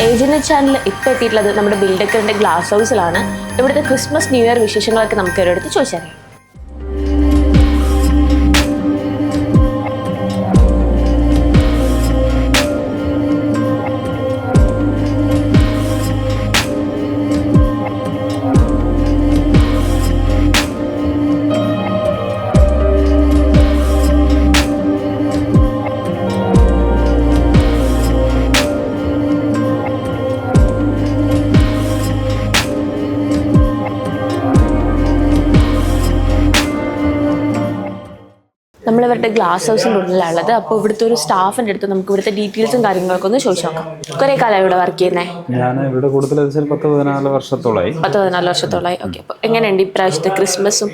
Agent channel ഇപ്പോൾ എത്തിയിട്ടുള്ളത് നമ്മുടെ ബിൽഡക്കറിന്റെ ഗ്ലാസ് ഹൗസിലാണ്. ഇവിടുത്തെ ക്രിസ്മസ് ന്യൂ ഇയർ വിശേഷങ്ങളൊക്കെ നമുക്ക് ഇവരടുത്ത് ചോദിച്ചറിയാം. നമ്മളിവരുടെ ഗ്ലാസ് ഹൗസിൻ്റെ ഉള്ളിലുള്ളത്. അപ്പോൾ ഇവിടുത്തെ ഒരു സ്റ്റാഫിൻ്റെ അടുത്ത് നമുക്ക് ഇവിടുത്തെ ഡീറ്റെയിൽസും കാര്യങ്ങളൊക്കെ ഒന്ന് ചോദിച്ചു നോക്കാം. കുറേ കാലം ഇവിടെ വർക്ക് ചെയ്യുന്നത്? ഞാൻ ഇവിടെ കൂടുതൽ 10-14 വർഷത്തോളമായി. 14 വർഷത്തോളമായി. ഓക്കെ. അപ്പോൾ എങ്ങനെയുണ്ട് ഇപ്രാവശ്യത്തെ ക്രിസ്മസും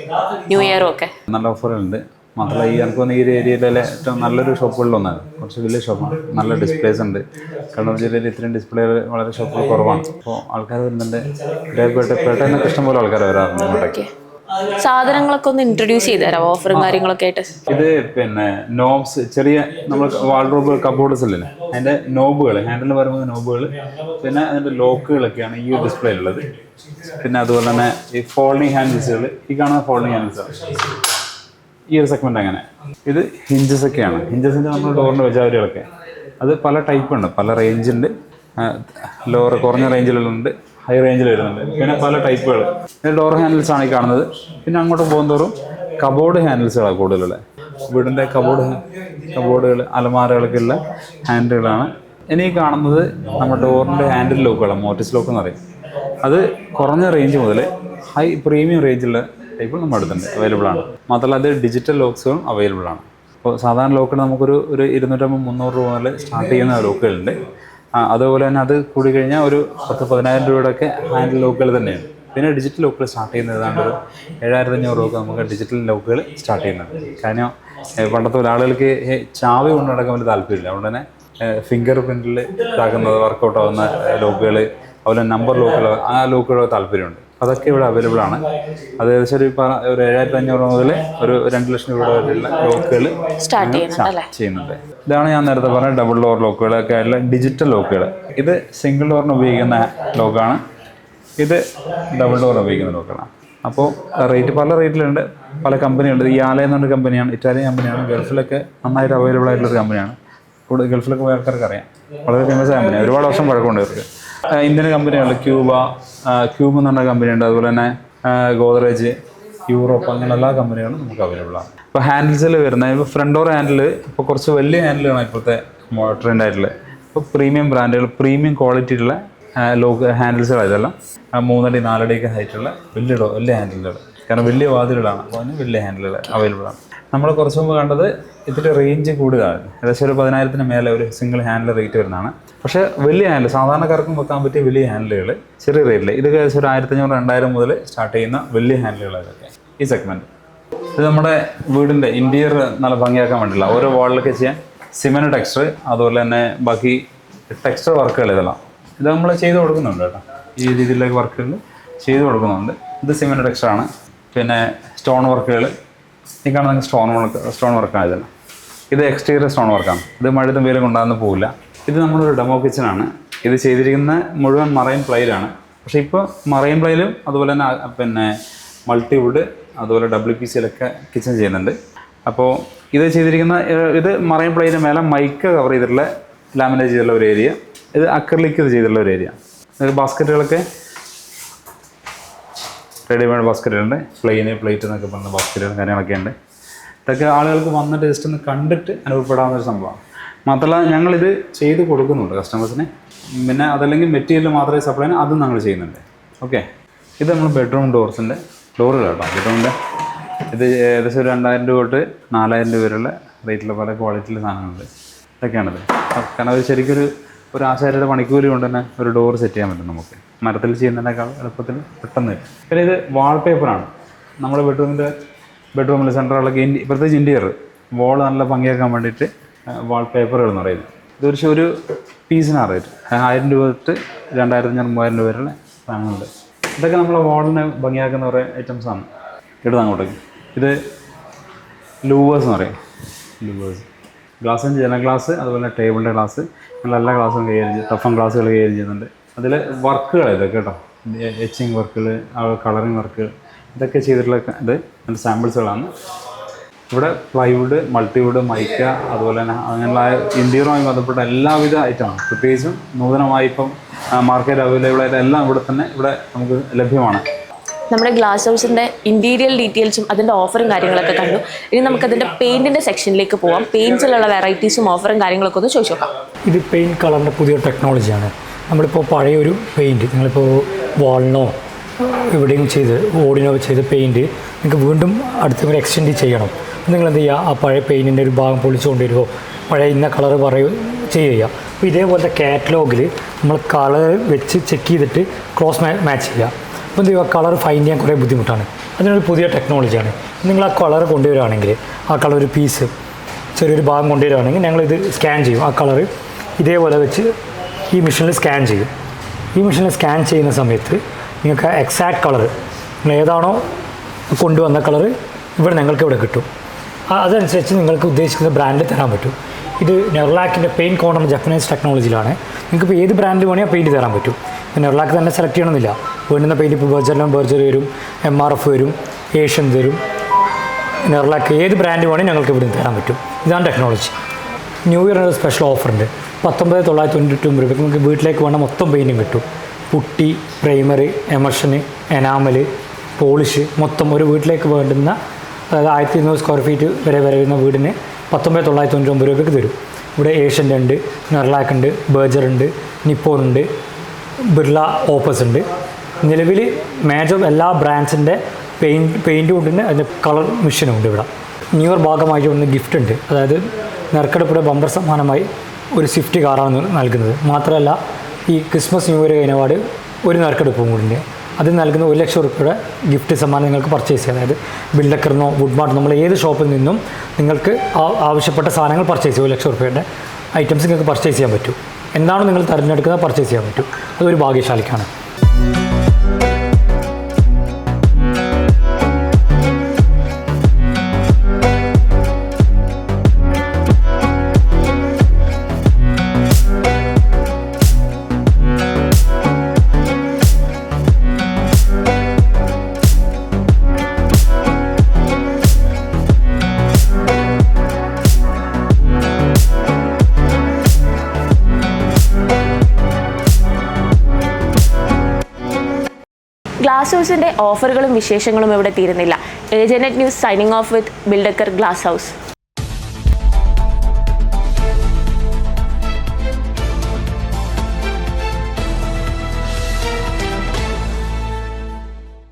ന്യൂ ഇയറും ഒക്കെ? നല്ല ഓഫറുണ്ട്. മാത്രമല്ല ഈ ഒരു ഏരിയയിലെ ഏറ്റവും നല്ലൊരു ഷോപ്പുകളിലൊന്നാണ്. കുറച്ച് വലിയ ഷോപ്പാണ്, നല്ല ഡിസ്പ്ലേസ് ഉണ്ട്. കണ്ണൂർ ജില്ലയിൽ ഇത്രയും ഡിസ്പ്ലേ വളരെ ഷോപ്പുകൾ കുറവാണ്. അപ്പോൾ ആൾക്കാർ വരുന്നുണ്ട്. പേട്ടയെന്നൊക്കെ ഇഷ്ടംപോലെ ആൾക്കാർ വരാറുണ്ട് ഇങ്ങോട്ടേക്ക്. സാധനങ്ങളൊക്കെ ഒന്ന് ഇൻട്രൊഡ്യൂസ് ചെയ്ത് തരാം, ഓഫറും കാര്യങ്ങളൊക്കെ ആയിട്ട്. ഇത് പിന്നെ നോബ്സ്, ചെറിയ നമ്മൾ വാൾഡ്രോബ് കബോർഡ്സ് ഇല്ലേ, അതിൻ്റെ നോബുകൾ, ഹാൻഡിൽ വരുമ്പോൾ നോബുകൾ, പിന്നെ അതിൻ്റെ ലോക്കുകളൊക്കെയാണ് ഈ ഒരു ഡിസ്പ്ലേയിലുള്ളത്. പിന്നെ അതുപോലെ തന്നെ ഈ ഫോൾഡിങ് ഹാൻഡിൽസുകൾ, ഈ കാണുന്ന ഫോൾഡിങ് ഹാൻഡിൽസ് ഈ ഒരു സെഗ്മെന്റ്. അങ്ങനെ ഇത് ഹിഞ്ചസ് ഒക്കെയാണ്. ഹിഞ്ചസിൻ്റെ നമ്മൾ ഡോറിൻ്റെ വെജാവരികളൊക്കെ അത് പല ടൈപ്പ് ഉണ്ട്, പല റേഞ്ചുണ്ട്. ലോവർ കുറഞ്ഞ റേഞ്ചിലുണ്ട്, ഹൈ റേഞ്ചിൽ വരുന്നുണ്ട്. പിന്നെ പല ടൈപ്പുകൾ. പിന്നെ ഡോർ ഹാൻഡിൽസ് ആണ് ഈ കാണുന്നത്. പിന്നെ അങ്ങോട്ട് പോകുന്നതോറും കബോർഡ് ഹാൻഡിൽസുകളാണ് കൂടുതലുള്ള. വീടിൻ്റെ കബോർഡുകൾ, അലമാരകൾക്കുള്ള ഹാൻഡിലുകളാണ്. ഇനി കാണുന്നത് നമ്മുടെ ഡോറിൻ്റെ ഹാൻഡിൽ ലോക്കുകളാണ്, മോർട്ടിസ് ലോക്ക് എന്ന് പറയും. അത് കുറഞ്ഞ റേഞ്ച് മുതൽ ഹൈ പ്രീമിയം റേഞ്ചുള്ള ടൈപ്പ് നമ്മുടെ അടുത്തുണ്ട്, അവൈലബിൾ ആണ്. മാത്രമല്ല അത് ഡിജിറ്റൽ ലോക്സുകളും അവൈലബിൾ ആണ്. അപ്പോൾ സാധാരണ ലോക്കുകൾ നമുക്കൊരു 250-300 രൂപ മുതൽ സ്റ്റാർട്ട് ചെയ്യുന്ന ലോക്കുകളുണ്ട്. അതുപോലെ തന്നെ അത് കൂടി കഴിഞ്ഞാൽ ഒരു 10,000-15,000 രൂപയുടെയൊക്കെ ഹാൻഡിൽ ലോക്കുകൾ തന്നെയാണ്. പിന്നെ ഡിജിറ്റൽ ലോക്കുകൾ സ്റ്റാർട്ട് ചെയ്യുന്നത് ഏതാണ്ട് ഒരു 7,500 രൂപ നമുക്ക് ഡിജിറ്റൽ ലോക്കുകൾ സ്റ്റാർട്ട് ചെയ്യുന്നത്. കാരണം പണ്ടത്തെ പോലെ ആളുകൾക്ക് ചാവി കൊണ്ട് നടക്കാൻ വലിയ താല്പര്യമില്ല. അതുകൊണ്ട് തന്നെ ഫിംഗർ പ്രിൻറ്റിൽ ഇതാക്കുന്നത്, വർക്കൗട്ട് ആവുന്ന ലോക്കുകൾ, അതുപോലെ നമ്പർ ലോക്കുകൾ, ആ ലോക്കുകൾ താല്പര്യമുണ്ട്. അതൊക്കെ ഇവിടെ അവൈലബിൾ ആണ്. അത് ഏകദേശം ഒരു 7,500 മുതൽ ഒരു 2 ലക്ഷം രൂപ വരെയുള്ള ലോക്കുകൾ സ്റ്റാർട്ട് ചെയ്യുന്നുണ്ട്. ഇതാണ് ഞാൻ നേരത്തെ പറഞ്ഞ ഡബിൾ ഡോർ ലോക്കുകളൊക്കെ ആയിട്ടുള്ള ഡിജിറ്റൽ ലോക്കുകൾ. ഇത് സിംഗിൾ ഡോറിന് ഉപയോഗിക്കുന്ന ലോക്കാണ്. ഇത് ഡബിൾ ഡോറിന് ഉപയോഗിക്കുന്ന ലോക്കുകളാണ്. അപ്പോൾ റേറ്റ് പല റേറ്റിലുണ്ട്, പല കമ്പനിയുണ്ട്. ഈ ആല എന്നൊരു കമ്പനിയാണ്, ഇറ്റാലിയൻ കമ്പനിയാണ്. ഗൾഫിലൊക്കെ നന്നായിട്ട് അവൈലബിൾ ആയിട്ടുള്ളൊരു കമ്പനിയാണ്. കൂടുതൽ ഗൾഫിലൊക്കെ പോയ ആൾക്കാർക്ക് അറിയാം. വളരെ ഫേമസ് കമ്പനിയാണ്, ഒരുപാട് വർഷം പഴക്കമുണ്ട് ഇവർക്ക്. ഇന്ത്യൻ കമ്പനികളുണ്ട്, ക്യൂബ് എന്ന് പറഞ്ഞ കമ്പനിയുണ്ട്. അതുപോലെ തന്നെ ഗോദ്രേജ്, യൂറോപ്പ്, അങ്ങനെ എല്ലാ കമ്പനികളും നമുക്ക് അവൈലബിൾ ആണ്. ഇപ്പോൾ ഹാൻഡിൽസിൽ വരുന്നത്, ഇപ്പോൾ ഫ്രണ്ട് ഡോർ ഹാൻഡിൽ ഇപ്പോൾ കുറച്ച് വലിയ ഹാൻഡിലാണ് ഇപ്പോഴത്തെ ട്രെൻഡ് ആയിട്ടുള്ളത്. ഇപ്പോൾ പ്രീമിയം ബ്രാൻഡുകൾ, പ്രീമിയം ക്വാളിറ്റിയുള്ള ഹാൻഡിൽസുകൾ, ഇതെല്ലാം 3 അടി 4 അടിയൊക്കെ ഹൈറ്റുള്ള വലിയ ഹാൻഡിലുകൾ. കാരണം വലിയ വാതിലുകളാണ്, അപ്പോൾ അതിന് വലിയ ഹാൻഡിലുകൾ അവൈലബിൾ ആണ്. നമ്മൾ കുറച്ച് മുമ്പ് കണ്ടത് ഇതിൻ്റെ റേഞ്ച് കൂടുതലാണ്. ഏകദേശം ഒരു 10,000-ന് മേലെ ഒരു സിംഗിൾ ഹാൻഡിൽ റേറ്റ് വരുന്നതാണ്. പക്ഷേ വലിയ ഹാൻഡിൽ, സാധാരണക്കാർക്കും വെക്കാൻ പറ്റിയ വലിയ ഹാൻഡിലുകൾ ചെറിയ റേറ്റിൽ, ഇത് ഏകദേശം ഒരു 1,500-2,000 മുതൽ സ്റ്റാർട്ട് ചെയ്യുന്ന വലിയ ഹാൻഡിലുകളൊക്കെ ഈ സെഗ്മെൻറ്റ്. ഇത് നമ്മുടെ വീടിൻ്റെ ഇൻറ്റീരിയർ നല്ല ഭംഗിയാക്കാൻ വേണ്ടിയില്ല, ഓരോ വാളിലൊക്കെ ചെയ്യാൻ സിമൻറ്റ് ടെക്സ്ചർ, അതുപോലെ തന്നെ ബാക്കി ടെക്സ്ചർ വർക്കുകൾ ഇത് നമ്മൾ ചെയ്ത് കൊടുക്കുന്നുണ്ട് കേട്ടോ. ഈ രീതിയിലേക്ക് വർക്കുകൾ ചെയ്ത് കൊടുക്കുന്നുണ്ട്. ഇത് സിമൻറ്റ് ടെക്സ്ചറാണ്. പിന്നെ സ്റ്റോൺ വർക്കുകൾ, ഈ കാണുന്ന സ്റ്റോൺ വർക്കാണ്. ഇതെല്ലാം ഇത് എക്സ്റ്റീരിയർ സ്റ്റോൺ വർക്കാണ്. ഇത് മഴയും വെയിലും കൊണ്ടാകുന്ന പോവില്ല. ഇത് നമ്മളൊരു ഡെമോ കിച്ചനാണ്. ഇത് ചെയ്തിരിക്കുന്ന മുഴുവൻ മറൈൻ പ്ലൈയിലാണ്. പക്ഷേ ഇപ്പോൾ മറൈൻ പ്ലൈയിലും അതുപോലെ തന്നെ പിന്നെ മൾട്ടിവുഡ്, അതുപോലെ WPCയിലൊക്കെ കിച്ചൺ ചെയ്യുന്നുണ്ട്. അപ്പോൾ ഇത് ചെയ്തിരിക്കുന്ന ഇത് മറൈൻ പ്ലൈയിന് മേലെ മൈക്ക കവർ ചെയ്തിട്ടുള്ള ലാമിനേറ്റ് ചെയ്തിട്ടുള്ള ഒരു ഏരിയ. ഇത് അക്രിലിക് ചെയ്തിട്ടുള്ള ഒരു ഏരിയ. ബാസ്ക്കറ്റുകളൊക്കെ റെഡിമെയ്ഡ് ബാസ്ക്കറ്റുകളുണ്ട്, പ്ലേറ്റ് എന്നൊക്കെ പറഞ്ഞ ബാസ്ക്കറ്റുകളും കാര്യങ്ങളൊക്കെ ഉണ്ട്. ഇതൊക്കെ ആളുകൾക്ക് വന്നിട്ട് ജസ്റ്റ് ഒന്ന് കണ്ടിട്ട് അനുഭവപ്പെടാവുന്നൊരു സംഭവമാണ്. മാത്രമല്ല ഞങ്ങളിത് ചെയ്ത് കൊടുക്കുന്നുണ്ട് കസ്റ്റമേഴ്സിന്. പിന്നെ അതല്ലെങ്കിൽ മെറ്റീരിയൽ മാത്രമേ സപ്ലൈ ചെയ്യുന്ന അതും ഞങ്ങൾ ചെയ്യുന്നുണ്ട്. ഓക്കെ. ഇത് നമ്മൾ ബെഡ്റൂം ഡോർസിൻ്റെ ഡോറുകൾ കേട്ടോ. ബെഡ്റൂമിൻ്റെ ഇത് ഏകദേശം ഒരു 2,000 രൂപ തൊട്ട് 4,000 രൂപ വരെയുള്ള റേറ്റിൽ പല ക്വാളിറ്റിയിലെ സാധനങ്ങളുണ്ട്. ഇതൊക്കെയാണിത്. കാരണം ഒരു ശരിക്കൊരു ആശാരിയുടെ പണിക്കൂലി കൊണ്ട് തന്നെ ഒരു ഡോർ സെറ്റ് ചെയ്യാൻ പറ്റും നമുക്ക്. മരത്തിൽ ചെയ്യുന്നതിനേക്കാൾ എളുപ്പത്തിൽ പെട്ടെന്ന്. പിന്നെ ഇത് വാൾപേപ്പറാണ്. നമ്മുടെ ബെഡ്റൂമിൽ സെൻറ്ററുകളൊക്കെ പ്രത്യേകിച്ച് ഇൻറ്റീരിയർ വാൾ നല്ല ഭംഗിയാക്കാൻ വേണ്ടിയിട്ട് വാൾപേപ്പറുകൾ എന്ന് പറയുന്നത്. ഇത് ഒരു പീസിനാണ് റേറ്റ്. 1,000 രൂപ തൊട്ട് 2,500-3,000 രൂപ വരെയുള്ള സാധനങ്ങളുണ്ട്. ഇതൊക്കെ നമ്മളെ വാളിനെ ഭംഗിയാക്കുന്ന കുറേ ഐറ്റംസാണ്. ഇടുന്നത് അങ്ങോട്ടേക്ക്. ഇത് ലൂവേഴ്സ് എന്ന് പറയും. ലൂവേഴ്സ് ഗ്ലാസ് ജനൽ ഗ്ലാസ്, അതുപോലെ ടേബിളിൻ്റെ ഗ്ലാസ്, ഞങ്ങൾ എല്ലാ ഗ്ലാസ്സും കൈകാര്യം ചെയ്യും. ടഫൻ ഗ്ലാസ്സുകൾ കൈകാര്യം ചെയ്യുന്നുണ്ട്. അതിൽ വർക്കുകൾ ഇതൊക്കെ കേട്ടോ, എച്ചിങ് വർക്കുകൾ, കളറിങ് വർക്കുകൾ, ഇതൊക്കെ ചെയ്തിട്ടുള്ള ഇത് എൻ്റെ സാമ്പിൾസുകളാണ്. ഇവിടെ പ്ലൈവുഡ്, മൾട്ടിവുഡ്, മൈക്ക, അതുപോലെ തന്നെ അങ്ങനെയുള്ള ഇൻറ്റീരിയറുമായി ബന്ധപ്പെട്ട എല്ലാവിധ ഐറ്റമാണ്. പ്രത്യേകിച്ചും നൂതനമായി ഇപ്പം മാർക്കറ്റ് അവൈലബിൾ ആയിട്ട് എല്ലാം ഇവിടെ നമുക്ക് ലഭ്യമാണ്. നമ്മുടെ ഗ്ലാസ് ഹൗസിൻ്റെ ഇൻറ്റീരിയൽ ഡീറ്റെയിൽസും അതിൻ്റെ ഓഫറും കാര്യങ്ങളൊക്കെ കണ്ടു. ഇനി നമുക്കതിൻ്റെ പെയിൻറ്റിൻ്റെ സെക്ഷനിലേക്ക് പോവാം. പെയിൻറ്റ്സിലുള്ള വെറൈറ്റീസും ഓഫറും കാര്യങ്ങളൊക്കെ ഒന്ന് ചോദിച്ചു നോക്കാം. ഇത് പെയിൻറ്റ് കളറിൻ്റെ പുതിയൊരു ടെക്നോളജിയാണ്. നമ്മളിപ്പോൾ പഴയൊരു പെയിൻറ്റ് നിങ്ങളിപ്പോൾ വാളിനോ എവിടെയും ചെയ്ത് ഓടിനോ ചെയ്ത് പെയിൻറ്റ് നിങ്ങൾക്ക് വീണ്ടും അടുത്ത് എക്സ്റ്റെൻഡ് ചെയ്യണം. നിങ്ങൾ എന്ത് ചെയ്യുക, ആ പഴയ പെയിൻറ്റിൻ്റെ ഒരു ഭാഗം പൊളിച്ചു കൊണ്ടുവരുമോ, പഴയ ഇന്ന കളർ ചെയ്യുക. അപ്പോൾ ഇതേപോലത്തെ കാറ്റലോഗിൽ നമ്മൾ കളർ വെച്ച് ചെക്ക് ചെയ്തിട്ട് ക്രോസ് മാച്ച് ചെയ്യുക. അപ്പോൾ എന്ത് ചെയ്യുക, കളർ ഫൈൻഡ് ചെയ്യാൻ കുറേ ബുദ്ധിമുട്ടാണ്. അതിനൊരു പുതിയ ടെക്നോളജിയാണ്. നിങ്ങൾ ആ കളർ കൊണ്ടുവരികയാണെങ്കിൽ, ആ കളർ ഒരു പീസ് ചെറിയൊരു ഭാഗം കൊണ്ടുവരികയാണെങ്കിൽ ഞങ്ങളിത് സ്കാൻ ചെയ്യും. ആ കളർ ഇതേപോലെ വെച്ച് ഈ മെഷീനിൽ സ്കാൻ ചെയ്യും. ഈ മെഷീനിൽ സ്കാൻ ചെയ്യുന്ന സമയത്ത് നിങ്ങൾക്ക് എക്സാക്ട് കളർ നിങ്ങൾ ഏതാണോ കൊണ്ടുവന്ന കളർ ഞങ്ങൾക്ക് ഇവിടെ കിട്ടും. അതനുസരിച്ച് നിങ്ങൾക്ക് ഉദ്ദേശിക്കുന്ന ബ്രാൻഡ് തരാൻ പറ്റും. ഇത് നെർലാക്കിൻ്റെ പെയിൻറ്റ് കോർണർ ജപ്പനീസ് ടെക്നോളജിയിലാണ്. നിങ്ങൾക്കിപ്പോൾ ഏത് ബ്രാൻഡ് വേണമെങ്കിൽ ആ പെയിൻറ്റ് തരാൻ പറ്റും. ഇപ്പോൾ നെർലാക്ക് തന്നെ സെലക്ട് ചെയ്യണമെന്നില്ല. വേണ്ടുന്ന പെയിൻറ്റ് ഇപ്പോൾ ബർജർ വരും, MRF വരും, ഏഷ്യൻ തരും. നെർലാക്ക് ഏത് ബ്രാൻഡ് വേണമെങ്കിൽ ഞങ്ങൾക്ക് ഇവിടെ തരാൻ പറ്റും. ഇതാണ് ടെക്നോളജി. ന്യൂ ഇയറിന് സ്പെഷ്യൽ ഓഫറുണ്ട്. 19,999 രൂപയ്ക്ക് നിങ്ങൾക്ക് വീട്ടിലേക്ക് വേണ്ട മൊത്തം പെയിൻറ്റും കിട്ടും. പുട്ടി, പ്രൈമറി, എമർഷന്, എനാമല്, പോളിഷ്, മൊത്തം ഒരു വീട്ടിലേക്ക് വേണ്ടുന്ന, അതായത് 1200 സ്ക്വയർ ഫീറ്റ് വരെ വരുന്ന വീടിന് 19,999 രൂപയ്ക്ക് തരും. ഇവിടെ ഏഷ്യൻ്റെ ഉണ്ട്, നെർലാക്ക് ഉണ്ട്, ബർജർ ഉണ്ട്, നിപ്പോൺ ഉണ്ട്, ബിർള ഓപ്പസ് ഉണ്ട്. നിലവിൽ മേജർ എല്ലാ ബ്രാൻഡ്സിൻ്റെ പെയിൻറ്റും ഉണ്ട്. അതിൻ്റെ കളർ മെഷീനും ഉണ്ട്. ഇവിടെ ന്യൂ ഇയർ ഭാഗമായിട്ട് ഒന്ന് ഗിഫ്റ്റ് ഉണ്ട്. അതായത് നറുക്കെടുപ്പിടെ ബമ്പർ സമ്മാനമായി ഒരു സ്വിഫ്റ്റ് കാറാണ് നൽകുന്നത്. മാത്രമല്ല ഈ ക്രിസ്മസ് ന്യൂ ഇയർ കഴിഞ്ഞപാട് ഒരു നറുക്കെടുപ്പും കൂടി ഉണ്ട്. അതിൽ നൽകുന്ന 1 ലക്ഷം രൂപയുടെ ഗിഫ്റ്റ് സമ്മാനം നിങ്ങൾക്ക് പർച്ചേസ് ചെയ്യാം. അതായത് ബിൽഡക്കറിനോ വുഡ്മാർട്ട് നമ്മൾ ഏത് ഷോപ്പിൽ നിന്നും നിങ്ങൾക്ക് ആവശ്യപ്പെട്ട സാധനങ്ങൾ പർച്ചേസ് ചെയ്യും. 1 ലക്ഷം രൂപയുടെ ഐറ്റംസ് നിങ്ങൾക്ക് പർച്ചേസ് ചെയ്യാൻ പറ്റും. എന്താണോ നിങ്ങൾ തിരഞ്ഞെടുക്കുന്നത് പർച്ചേസ് ചെയ്യാൻ പറ്റും. അതൊരു ഭാഗ്യശാലിക്കാണ്. ഗ്ലാസ് ഹൗസിൻ്റെ ഓഫറുകളും വിശേഷങ്ങളും ഇവിടെ തീരുന്നില്ല. ഏജനറ്റ് news signing off with ബിൽഡക്കർ glass house.